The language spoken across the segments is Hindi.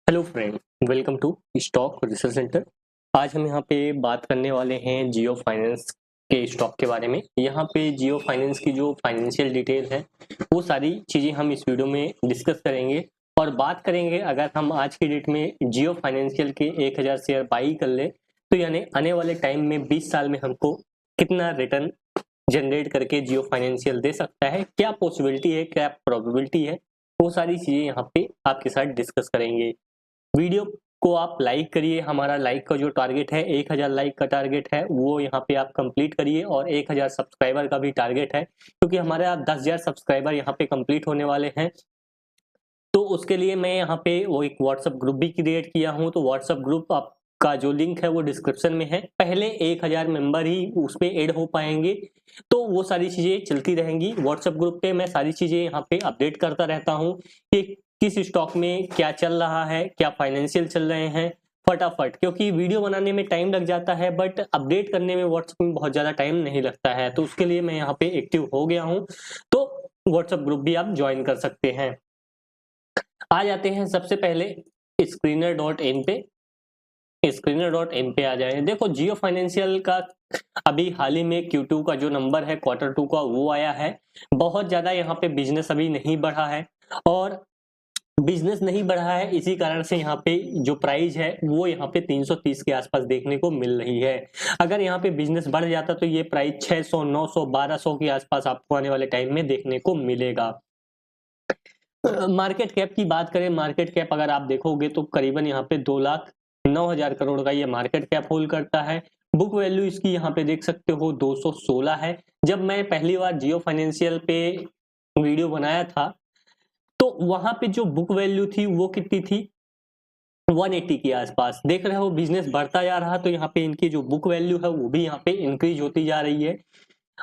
Hello friend, welcome to stock research centre. आज हम यहाँ पे बात करने वाले हैं जियो फाइनेंस के स्टॉक के बारे में। यहाँ पे जियो फाइनेंस की जो फाइनेंशियल डिटेल है वो सारी चीज़ें हम इस वीडियो में डिस्कस करेंगे और बात करेंगे अगर हम आज की डेट में जियो फाइनेंशियल के 1000 शेयर बाई कर ले तो यानी आने वाले टाइम में 20 साल में हमको कितना रिटर्न जनरेट करके जियो फाइनेंशियल दे सकता है, क्या पॉसिबिलिटी है, क्या प्रोबेबिलिटी है, वो सारी चीज़ें यहाँ पे आपके साथ डिस्कस करेंगे। वीडियो को आप लाइक करिए। हमारा लाइक का जो टारगेट है 1000 लाइक का टारगेट है वो यहाँ पे आप कंप्लीट करिए और 1000 सब्सक्राइबर का भी टारगेट है क्योंकि हमारे आप 10,000 सब्सक्राइबर यहाँ पे कंप्लीट होने वाले हैं। तो उसके लिए मैं यहाँ पे वो एक व्हाट्सएप ग्रुप भी क्रिएट किया हूँ। तो व्हाट्सएप ग्रुप आपका जो लिंक है वो डिस्क्रिप्शन में है। पहले 1000 मेंबर ही उस पे ऐड हो पाएंगे, तो वो सारी चीजें चलती रहेंगी। व्हाट्सएप ग्रुप पे मैं सारी चीजें यहाँ पे अपडेट करता रहता हूँ कि किस स्टॉक में क्या चल रहा है, क्या फाइनेंशियल चल रहे हैं फटाफट, क्योंकि वीडियो बनाने में टाइम लग जाता है बट अपडेट करने में व्हाट्सएप में बहुत ज्यादा टाइम नहीं लगता है। तो उसके लिए मैं यहाँ पे एक्टिव हो गया हूँ, तो व्हाट्सएप ग्रुप भी आप ज्वाइन कर सकते हैं। आ जाते हैं सबसे पहले screener.in पे। screener.in पे आ जाए। देखो जियो फाइनेंशियल का अभी हाल ही में Q2 का जो नंबर है Q2 का वो आया है। बहुत ज्यादा यहाँ पे बिजनेस अभी नहीं बढ़ा है और बिजनेस नहीं बढ़ा है, इसी कारण से यहाँ पे जो प्राइस है वो यहाँ पे 330 के आसपास देखने को मिल रही है। अगर यहाँ पे बिजनेस बढ़ जाता तो ये प्राइस 600, 900, 1200 के आसपास आपको आने वाले टाइम में देखने को मिलेगा। मार्केट कैप की बात करें, मार्केट कैप अगर आप देखोगे तो करीबन यहाँ पे 2,09,000 करोड़ का ये मार्केट कैप होल्ड करता है। बुक वैल्यू इसकी यहाँ पे देख सकते हो 216 है। जब मैं पहली बार जियो फाइनेंशियल पे वीडियो बनाया था तो वहां पे जो बुक वैल्यू थी वो कितनी थी, 180 के आसपास। देख रहे हो बिजनेस बढ़ता जा रहा, तो यहाँ पे इनकी जो बुक वैल्यू है वो भी यहाँ पे इंक्रीज होती जा रही है।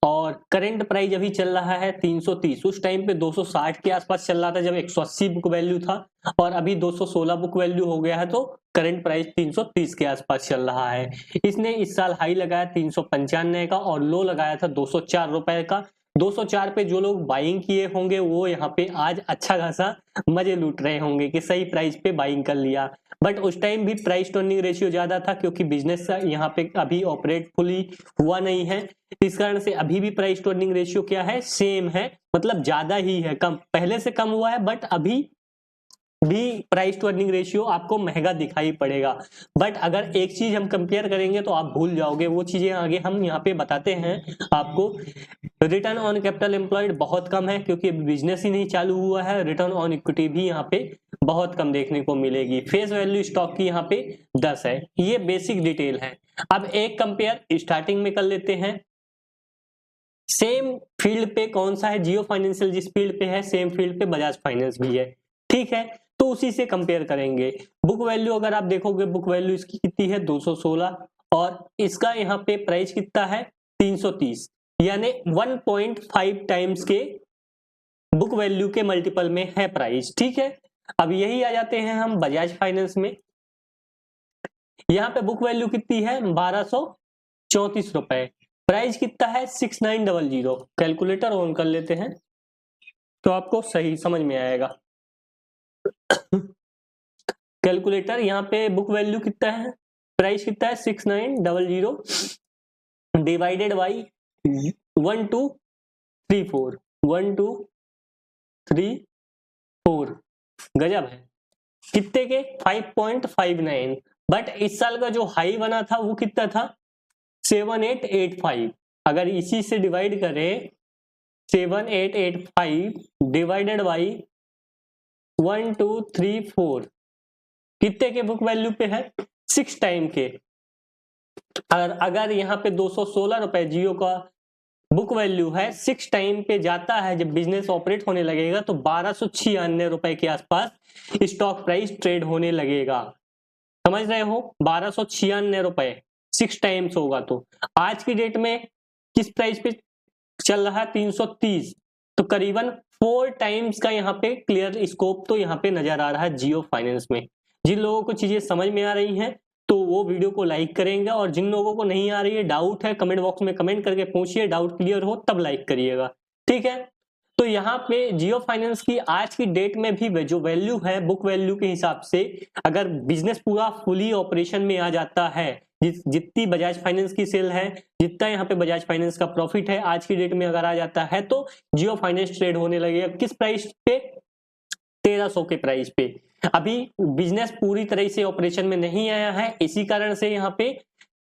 और करंट प्राइस अभी चल रहा है 330। उस टाइम पे 260 के आसपास चल रहा था जब 180 बुक वैल्यू था, और अभी 216 बुक वैल्यू हो गया है, तो करंट प्राइस 330 के आसपास चल रहा है। इसने इस साल हाई लगाया 395 का और लो लगाया था 204 रुपए का। 204 पे जो लोग बाइंग किए होंगे वो यहाँ पे आज अच्छा खासा मजे लूट रहे होंगे कि सही प्राइस पे बाइंग कर लिया। बट उस टाइम भी प्राइस टू अर्निंग रेशियो ज्यादा था क्योंकि बिजनेस यहाँ पे अभी ऑपरेट फुली हुआ नहीं है। इस कारण से अभी भी प्राइस टू अर्निंग रेशियो क्या है, सेम है, मतलब ज्यादा ही है, कम पहले से कम हुआ है बट अभी भी प्राइस टू अर्निंग रेशियो आपको महंगा दिखाई पड़ेगा। बट अगर एक चीज हम कंपेयर करेंगे तो आप भूल जाओगे, वो चीजें आगे हम यहाँ पे बताते हैं आपको। रिटर्न ऑन कैपिटल एम्प्लॉयड बहुत कम है क्योंकि बिजनेस ही नहीं चालू हुआ है। रिटर्न ऑन इक्विटी भी यहाँ पे बहुत कम देखने को मिलेगी। फेस वैल्यू स्टॉक की यहाँ पे 10 है। ये बेसिक डिटेल है। अब एक कंपेयर स्टार्टिंग में कर लेते हैं। सेम फील्ड पे कौन सा है, जियो फाइनेंशियल जिस फील्ड पे है सेम फील्ड पे बजाज फाइनेंस भी है, ठीक है, तो उसी से कंपेयर करेंगे। बुक वैल्यू अगर आप देखोगे, बुक वैल्यू इसकी कितनी है 216 और इसका यहाँ पे प्राइस कितना है 330, यानी 1.5 टाइम्स के बुक वैल्यू के मल्टीपल में है प्राइस, ठीक है। अब यही आ जाते हैं हम बजाज फाइनेंस में। यहाँ पे बुक वैल्यू कितनी है 1234 रुपए, प्राइस कितना है 6900। कैलकुलेटर ऑन कर लेते हैं तो आपको सही समझ में आएगा। कैलकुलेटर यहाँ पे बुक वैल्यू कितना है, प्राइस कितना है 6900 डिवाइडेड बाई 1234, 1234, गजब है। कितने के 5.59। बट इस साल का जो हाई बना था वो कितना था 7885। अगर इसी से डिवाइड करें 7885 डिवाइडेड बाई 1234, कितने के बुक वैल्यू पे है 6 टाइम के। अगर यहाँ पे 216 रुपए जियो का बुक वैल्यू है, 6 टाइम पे जाता है, जब बिजनेस ऑपरेट होने लगेगा तो 1296 रुपए के आसपास स्टॉक प्राइस ट्रेड होने लगेगा। समझ रहे हो, 1296 रुपए 6 टाइम्स होगा। तो आज की डेट में किस प्राइस पे चल रहा है 330, तो करीबन 4 टाइम्स का यहाँ पे क्लियर स्कोप तो यहाँ पे नजर आ रहा है जियो फाइनेंस में। जिन लोगों को चीजें समझ में आ रही हैं तो वो वीडियो को लाइक करेंगे, और जिन लोगों को नहीं आ रही है, डाउट है, कमेंट बॉक्स में कमेंट करके पूछिए, डाउट क्लियर हो तब लाइक करिएगा, ठीक है। तो यहाँ पे जियो फाइनेंस की आज की डेट में भी जो वैल्यू है बुक वैल्यू के हिसाब से, अगर बिजनेस पूरा फुली ऑपरेशन में आ जाता है, जितनी बजाज फाइनेंस की सेल है, जितना यहाँ पे बजाज फाइनेंस का प्रॉफिट है आज की डेट में अगर आ जाता है, तो जियो फाइनेंस ट्रेड होने लगेगा किस प्राइस पे? 1300 के प्राइस पे। अभी बिजनेस पूरी तरह से ऑपरेशन में नहीं आया है, इसी कारण से यहाँ पे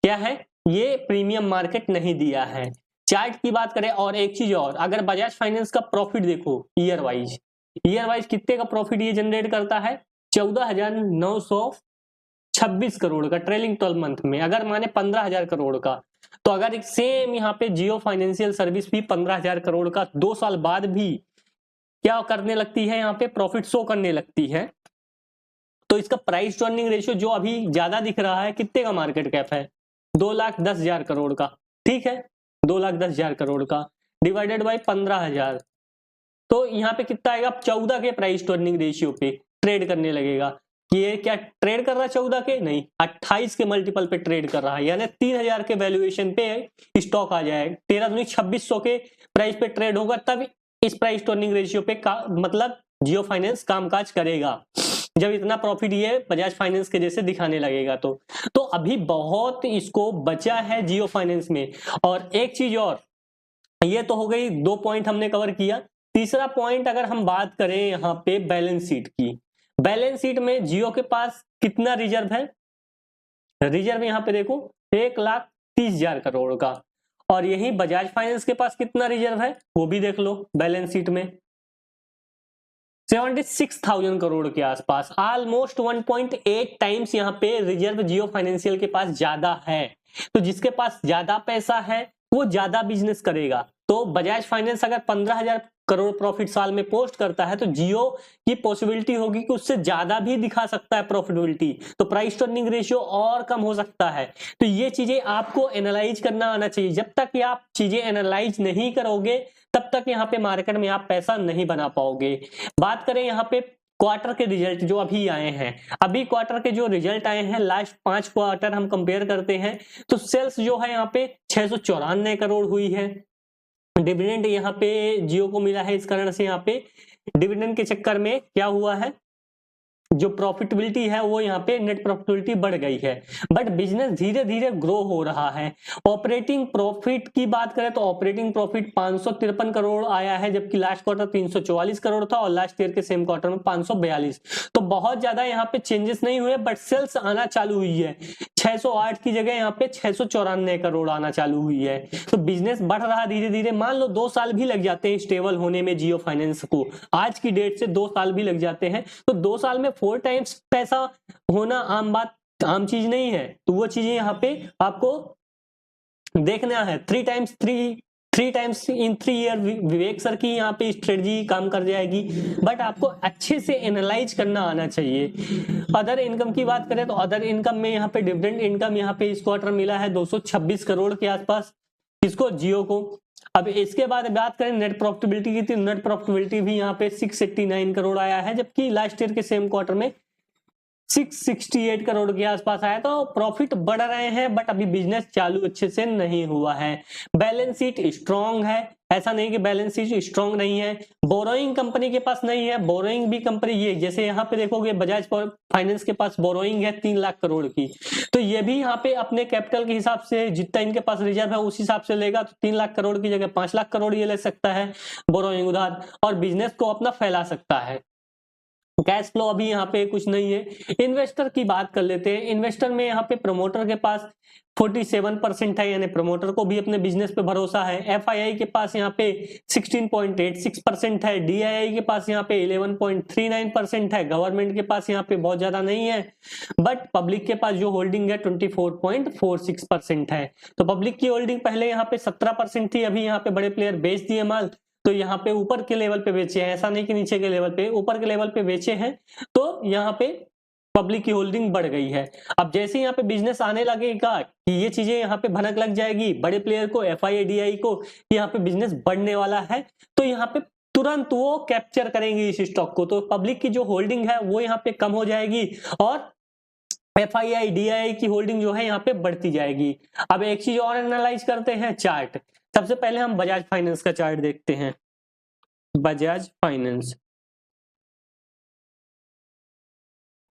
क्या है, ये प्रीमियम मार्केट नहीं दिया है। चार्ट की बात करें, और एक चीज और, अगर बजाज फाइनेंस का प्रॉफिट देखो ईयर वाइज कितने का प्रॉफिट ये जनरेट करता है? 14,926 करोड़ का ट्रेलिंग 12 मंथ में। अगर माने 15,000 करोड़ का, तो अगर एक सेम यहाँ पे जियो फाइनेंशियल सर्विस भी 15,000 करोड़ का 2 साल बाद भी क्या करने लगती है, यहाँ पे प्रॉफिट शो करने लगती है, तो इसका प्राइस टू अर्निंग रेशियो जो अभी ज्यादा दिख रहा है, कितने का मार्केट कैप है? 2,10,000 करोड़ का। ठीक है, 2,10,000 करोड़ का डिवाइडेड बाई 15,000, तो यहाँ पे कितना आएगा? 14 के प्राइस टू अर्निंग रेशियो पे ट्रेड करने लगेगा। कि ये क्या ट्रेड कर रहा है 14 के? नहीं, 28 के मल्टीपल पे ट्रेड कर रहा है, यानी 3,000 के वैल्यूएशन पे स्टॉक आ जाएगा। 13,2600 के प्राइस पे ट्रेड होगा, तब इस प्राइस टू अर्निंग रेशियो पे मतलब जियो फाइनेंस कामकाज करेगा, जब इतना प्रॉफिट ये बजाज फाइनेंस के जैसे दिखाने लगेगा। तो अभी बहुत इसको बचा है जियो फाइनेंस में। और एक चीज और, ये तो हो गई 2 पॉइंट हमने कवर किया। तीसरा पॉइंट अगर हम बात करें यहाँ पे बैलेंस शीट की, बैलेंस शीट में जियो के पास कितना रिजर्व है? रिजर्व यहाँ पे देखो 1,30,000 करोड़ का। और यही बजाज फाइनेंस के पास कितना रिजर्व है वो भी देख लो बैलेंस शीट में, 76,000 करोड़ के आसपास। ऑलमोस्ट 1.8 टाइम्स यहाँ पे रिजर्व जियो फाइनेंशियल के पास ज्यादा है। तो जिसके पास ज्यादा पैसा है वो ज्यादा बिजनेस करेगा। तो बजाज फाइनेंस अगर 15,000 करोड़ प्रॉफिट साल में पोस्ट करता है, तो जियो की पॉसिबिलिटी होगी कि उससे ज्यादा भी दिखा सकता है प्रॉफिटेबिलिटी, तो प्राइस टू अर्निंग रेशियो और कम हो सकता है। तो ये चीजें आपको एनालाइज करना आना चाहिए। जब तक आप चीजें एनालाइज नहीं करोगे, तब तक यहाँ पे मार्केट में आप पैसा नहीं बना पाओगे। बात करें यहाँ पे क्वार्टर के रिजल्ट जो अभी आए हैं, अभी क्वार्टर के जो रिजल्ट आए हैं, लास्ट 5 क्वार्टर हम कंपेयर करते हैं, तो सेल्स जो है यहाँ पे 694 करोड़ हुई है। डिविडेंड यहाँ पे जियो को मिला है, इस कारण से यहाँ पे डिविडेंड के चक्कर में क्या हुआ है, जो प्रॉफिटेबिलिटी है वो यहाँ पे नेट प्रॉफिटेबिलिटी बढ़ गई है। बट बिजनेस धीरे धीरे ग्रो हो रहा है। ऑपरेटिंग प्रॉफिट की बात करें तो ऑपरेटिंग प्रॉफिट 553 करोड़ आया है, जबकि लास्ट क्वार्टर 344 करोड़ था और लास्ट ईयर के सेम क्वार्टर में 542। तो बहुत ज्यादा यहाँ पे चेंजेस नहीं हुए, बट सेल्स आना चालू हुई है। 608 की जगह यहाँ पे 694 करोड़ आना चालू हुई है। तो बिजनेस बढ़ रहा है धीरे धीरे। मान लो 2 साल भी लग जाते हैं स्टेबल होने में जियो फाइनेंस को, आज की डेट से 2 साल भी लग जाते हैं, तो 2 साल में 4 टाइम्स पैसा होना आम बात, आम चीज नहीं है। तो वो चीजें यहाँ पे आपको देखना है। 3 times in 3 year Vivek sir की यहाँ पे स्ट्रेटजी काम कर जाएगी, बट आपको अच्छे से एनालाइज करना आना चाहिए। अदर इनकम की बात करें तो अदर इनकम में यहाँ पे डिविडेंड इनकम यहाँ पे इस क्वार्टर मिला है 226 करोड़ के आसपास, किसको? जियो को। अब इसके बाद बात करें नेट प्रॉफिटेबिलिटी की, तो नेट प्रॉफिटेबिलिटी भी यहाँ पे 689 करोड़ आया है, जबकि लास्ट ईयर के सेम क्वार्टर में 668 करोड़ के आसपास आया। तो प्रॉफिट बढ़ रहे हैं, बट अभी बिजनेस चालू अच्छे से नहीं हुआ है। बैलेंस शीट स्ट्रांग है, ऐसा नहीं कि बैलेंस शीट स्ट्रांग नहीं है। बोरोइंग कंपनी के पास नहीं है, बोरोइंग भी कंपनी ये जैसे यहाँ पे देखोगे बजाज फाइनेंस के पास बोरोइंग है 3 लाख करोड़ की, तो ये भी यहाँ पे अपने कैपिटल के हिसाब से जितना इनके पास रिजर्व है उस हिसाब से लेगा, तो 3 लाख करोड़ की जगह 5 लाख करोड़ ये ले सकता है बोरोइंग उधार, और बिजनेस को अपना फैला सकता है। कैश फ्लो अभी यहाँ पे कुछ नहीं है। इन्वेस्टर की बात कर लेते हैं। इन्वेस्टर में यहाँ पे प्रमोटर के पास 47% है, यानी प्रमोटर को भी अपने बिजनेस पे भरोसा है। एफआईआई के पास यहाँ पे 16.86% है। डीआईआई के पास यहाँ पे 11.39% है। गवर्नमेंट के पास यहाँ पे बहुत ज्यादा नहीं है, बट पब्लिक के पास जो होल्डिंग है 24.46% है। तो पब्लिक की होल्डिंग पहले यहाँ पे 17% थी, अभी यहाँ पे बड़े प्लेयर बेच दिए माल, तो यहाँ पे ऊपर के लेवल पे बेचे हैं, ऐसा नहीं कि नीचे के लेवल पे, ऊपर के लेवल पे बेचे हैं, तो यहाँ पे पब्लिक की होल्डिंग बढ़ गई है। अब जैसे यहाँ पे बिजनेस आने लगेगा कि ये चीजें यहाँ पे भनक लग जाएगी बड़े प्लेयर को, एफआईआई डीआई को, यहाँ पे बिजनेस बढ़ने वाला है, तो यहाँ पे तुरंत वो कैप्चर करेंगे इस स्टॉक को। तो पब्लिक की जो होल्डिंग है वो यहाँ पे कम हो जाएगी और एफआईआई डीआई की होल्डिंग जो है यहाँ पे बढ़ती जाएगी। अब एक चीज और एनालाइज करते हैं, चार्ट। सबसे पहले हम बजाज फाइनेंस का चार्ट देखते हैं। बजाज फाइनेंस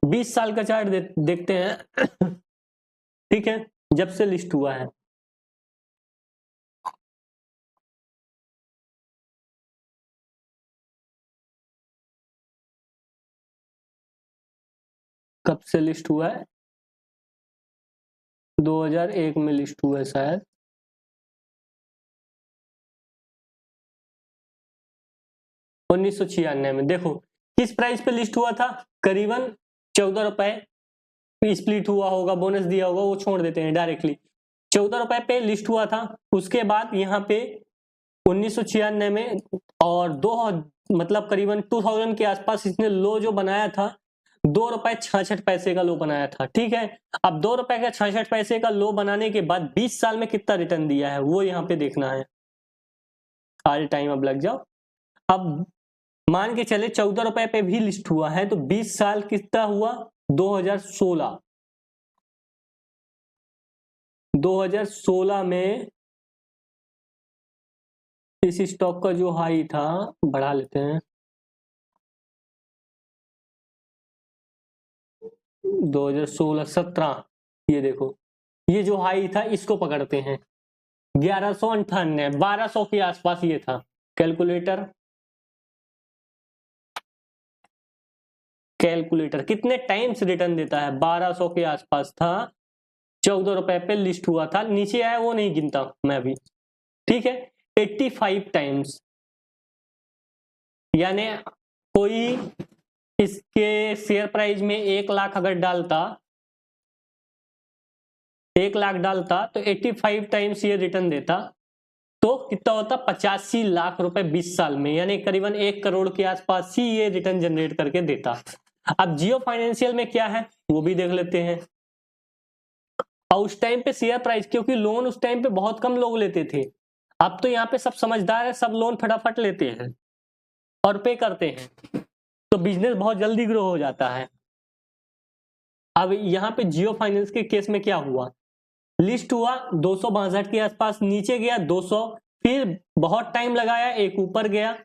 20 साल का चार्ट देखते हैं। ठीक है, जब से लिस्ट हुआ है। कब से लिस्ट हुआ है? 2001 में लिस्ट हुआ है शायद। 1996 में। देखो किस प्राइस पे लिस्ट हुआ था, करीबन 14 रुपए। स्प्लिट हुआ होगा, बोनस दिया होगा, वो छोड़ देते हैं डायरेक्टली। 14 रुपए पे लिस्ट हुआ था। उसके बाद यहाँ पे 1996 में और मतलब करीबन 2000 के आसपास इसने लो जो बनाया था, 2 रुपए 66 पैसे का लो बनाया था। ठीक है, अब 2 रुपए का 66 पैसे का लो बनाने के बाद 20 साल में कितना रिटर्न दिया है वो यहाँ पे देखना है। ऑल टाइम अब लग जाओ। अब मान के चले 14 रुपए पे भी लिस्ट हुआ है, तो 20 साल कितना हुआ? 2016। 2016 में इस स्टॉक का जो हाई था, बढ़ा लेते हैं, 2016-17, ये देखो, ये जो हाई था इसको पकड़ते हैं 1198, 1200 के आसपास ये था। कैलकुलेटर कितने टाइम्स रिटर्न देता है? 1200 के आसपास था, 14 रुपए पे लिस्ट हुआ था, नीचे आया वो नहीं गिनता मैं भी। ठीक है, 85 टाइम्स। यानी कोई इसके शेयर प्राइस में 1 लाख अगर डालता, 1 लाख डालता तो 85 टाइम्स ये रिटर्न देता, तो कितना होता? 85 लाख रुपए 20 साल में, यानी करीबन 1 करोड़ के आसपास ही ये रिटर्न जनरेट करके देता। अब जियो फाइनेंशियल में क्या है वो भी देख लेते हैं। और उस टाइम पे शेयर प्राइस, क्योंकि लोन उस टाइम पे बहुत कम लोग लेते थे, अब तो यहाँ पे सब समझदार है, सब लोन फटाफट लेते हैं और पे करते हैं, तो बिजनेस बहुत जल्दी ग्रो हो जाता है। अब यहाँ पे जियो फाइनेंस के केस में क्या हुआ? लिस्ट हुआ 262 के आसपास, नीचे गया 200, फिर बहुत टाइम लगाया, एक ऊपर गया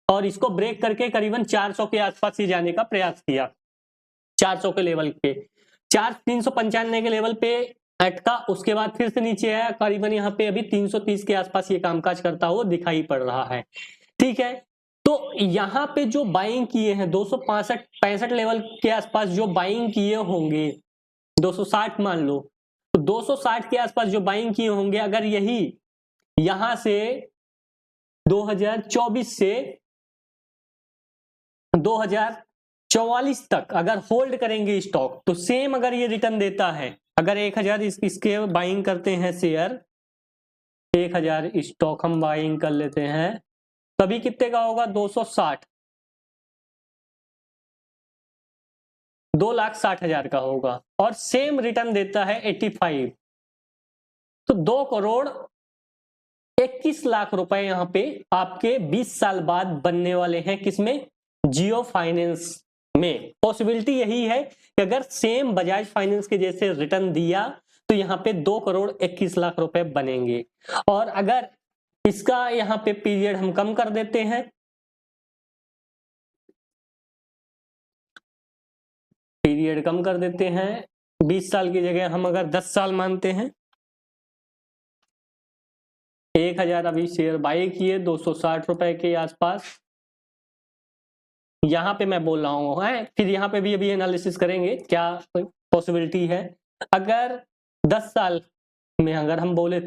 और इसको ब्रेक करके करीबन 400 के आसपास ही जाने का प्रयास किया। 400 के लेवल पे 395 के लेवल पे अटका, उसके बाद फिर से नीचे आया, करीबन यहाँ पे अभी 330 के आसपास ये कामकाज करता हुआ दिखाई पड़ रहा है। ठीक है, तो यहाँ पे जो बाइंग किए हैं 265 लेवल के आसपास जो बाइंग किए होंगे, 260 मान लो, तो 260 के आसपास जो बाइंग किए होंगे, अगर यही यहां से 2024 से 2044 तक अगर होल्ड करेंगे स्टॉक, तो सेम अगर ये रिटर्न देता है, अगर 1000 इसके बाइंग करते हैं शेयर, 1000 स्टॉक हम बाइंग कर लेते हैं, तभी कितने का होगा? 260, 2,60,000 का होगा, और सेम रिटर्न देता है 85, तो 2 करोड़ 21 लाख रुपए यहाँ पे आपके 20 साल बाद बनने वाले हैं। किसमें? जियो फाइनेंस में। पॉसिबिलिटी यही है कि अगर सेम बजाज फाइनेंस के जैसे रिटर्न दिया तो यहाँ पे 2 करोड़ 21 लाख रुपए बनेंगे। और अगर इसका यहाँ पे पीरियड हम कम कर देते हैं, पीरियड कम कर देते हैं, 20 साल की जगह हम अगर 10 साल मानते हैं, 1000 अभी शेयर बाई किए 260 रुपए के आसपास, यहां पे मैं बोल रहा हूं है, फिर यहाँ पे भी अभी एनालिसिस करेंगे क्या पॉसिबिलिटी है। अगर 10 साल में अगर हम बोले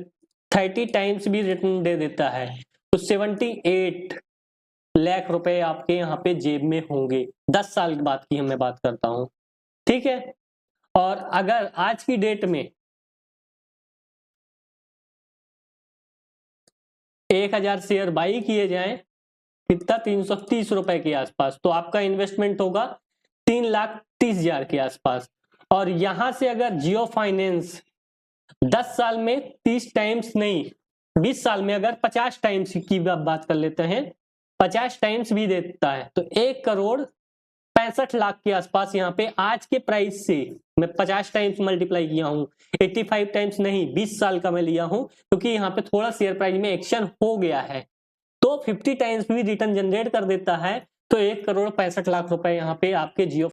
30 टाइम्स भी रिटर्न दे देता है, तो 78 लाख रुपए आपके यहाँ पे जेब में होंगे। 10 साल की बात की मैं बात करता हूं, ठीक है। और अगर आज की डेट में 1000 शेयर बाई किए जाएं, कितना? 330 रुपए के आसपास, तो आपका इन्वेस्टमेंट होगा 3,30,000 के आसपास। और यहां से अगर जियो फाइनेंस 10 साल में 30 टाइम्स नहीं, 20 साल में अगर 50 टाइम्स की बात कर लेते हैं, 50 टाइम्स भी देता है, तो 1 करोड़ 65 लाख के आसपास यहाँ पे आज के प्राइस से मैं 50 टाइम्स मल्टीप्लाई किया हूं, 85 टाइम्स नहीं, 20 साल का मैं लिया हूं, क्योंकि यहाँ पे थोड़ा शेयर प्राइस में एक्शन हो गया है। तो तो 50 टाइम्स भी रिटर्न जनरेट कर देता है, तो 1 करोड़ 65 लाख रुपए यहाँ पे आपके जियो